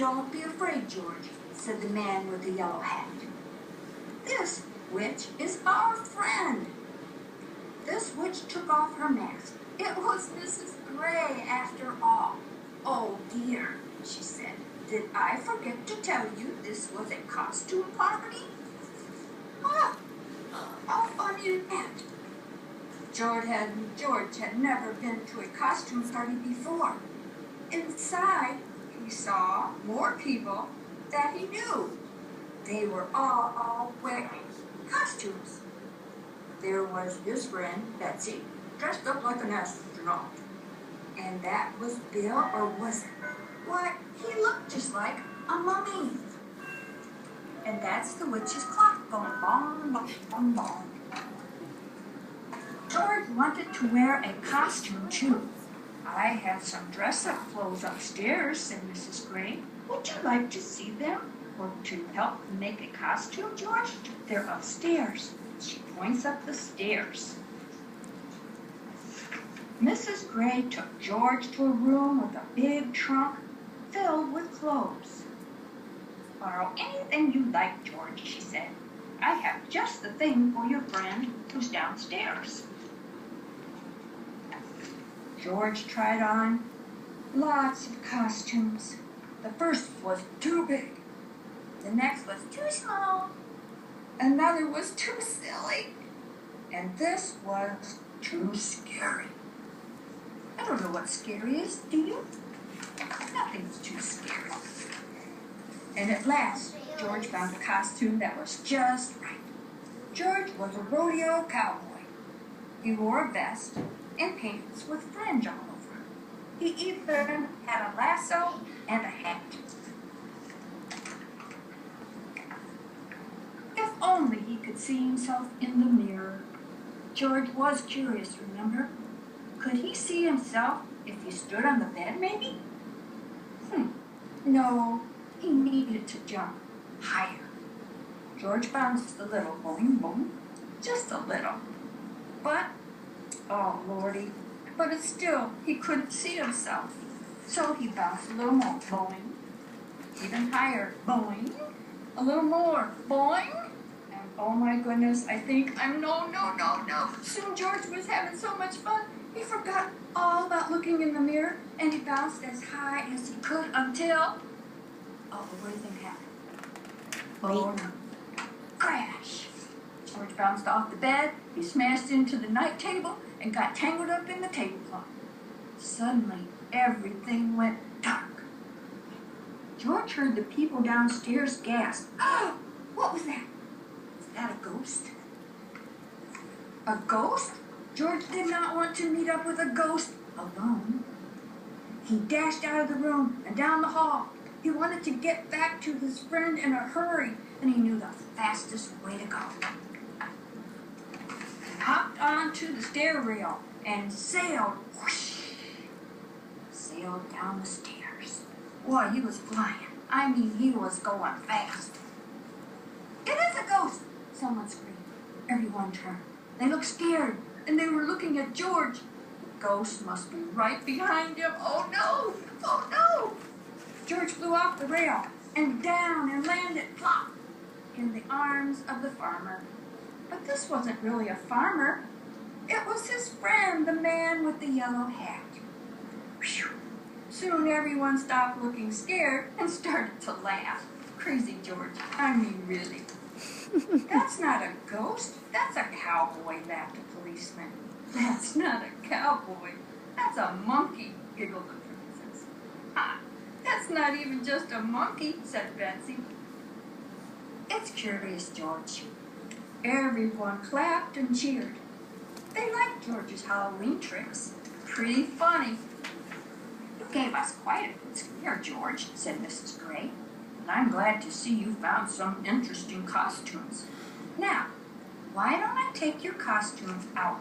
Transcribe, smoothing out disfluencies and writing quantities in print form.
"Don't be afraid, George," said the man with the yellow hat. "This witch is our friend." This witch took off her mask. It was Mrs. Gray after all. "Oh dear," she said. "Did I forget to tell you this was a costume party?" "Ah, how funny is that?" George had never been to a costume party before. Inside, he saw more people that he knew. They were all wearing costumes. There was his friend, Betsy, dressed up like an astronaut. And that was Bill, or was it? Why, he looked just like a mummy. And that's the witch's clock going bong, bong, bong, bong. George wanted to wear a costume, too. "I have some dress-up clothes upstairs," said Mrs. Gray. "Would you like to see them? Or to help make a costume, George? They're upstairs." She points up the stairs. Mrs. Gray took George to a room with a big trunk filled with clothes. "Borrow anything you like, George," she said. "I have just the thing for your friend who's downstairs." George tried on lots of costumes. The first was too big. The next was too small. Another was too silly. And this was too scary. I don't know what scary is, do you? Nothing's too scary. And at last, George found a costume that was just right. George was a rodeo cowboy. He wore a vest and pants with fringe all over. He even had a lasso and a hat. If only he could see himself in the mirror. George was curious, remember? Could he see himself if he stood on the bed, maybe? No, he needed to jump higher. George bounced a little, boing, boing, just a little. But, oh Lordy, but still, he couldn't see himself. So he bounced a little more, boing, even higher, boing, a little more, boing, and oh my goodness, I think no. Soon George was having so much fun, he forgot all about looking in the mirror, and he bounced as high as he could until, oh, what do you think happened? Oh no. Crash! George bounced off the bed, he smashed into the night table, and got tangled up in the tablecloth. Suddenly, everything went dark. George heard the people downstairs gasp. "Oh, what was that? Was that a ghost?" A ghost? George did not want to meet up with a ghost alone. He dashed out of the room and down the hall. He wanted to get back to his friend in a hurry, and he knew the fastest way to go. He hopped onto the stair rail and sailed, whoosh, sailed down the stairs. Boy, he was flying. I mean, he was going fast. "It is a ghost!" someone screamed. Everyone turned. They looked scared, and they were looking at George. The ghost must be right behind him. Oh no! Oh no! George flew off the rail and down and landed plop in the arms of the farmer. But this wasn't really a farmer. It was his friend, the man with the yellow hat. Whew. Soon everyone stopped looking scared and started to laugh. Crazy George. I mean, really. "That's not a ghost. That's a cowboy," laughed a policeman. "That's not a cowboy. That's a monkey," giggled the princess. "Ha! That's not even just a monkey," said Betsy. It's curious, George. Everyone clapped and cheered. They liked George's Halloween tricks. Pretty funny. "You gave us quite a good scare, George," said Mrs. Gray. "And I'm glad to see you found some interesting costumes. Now, why don't I take your costumes out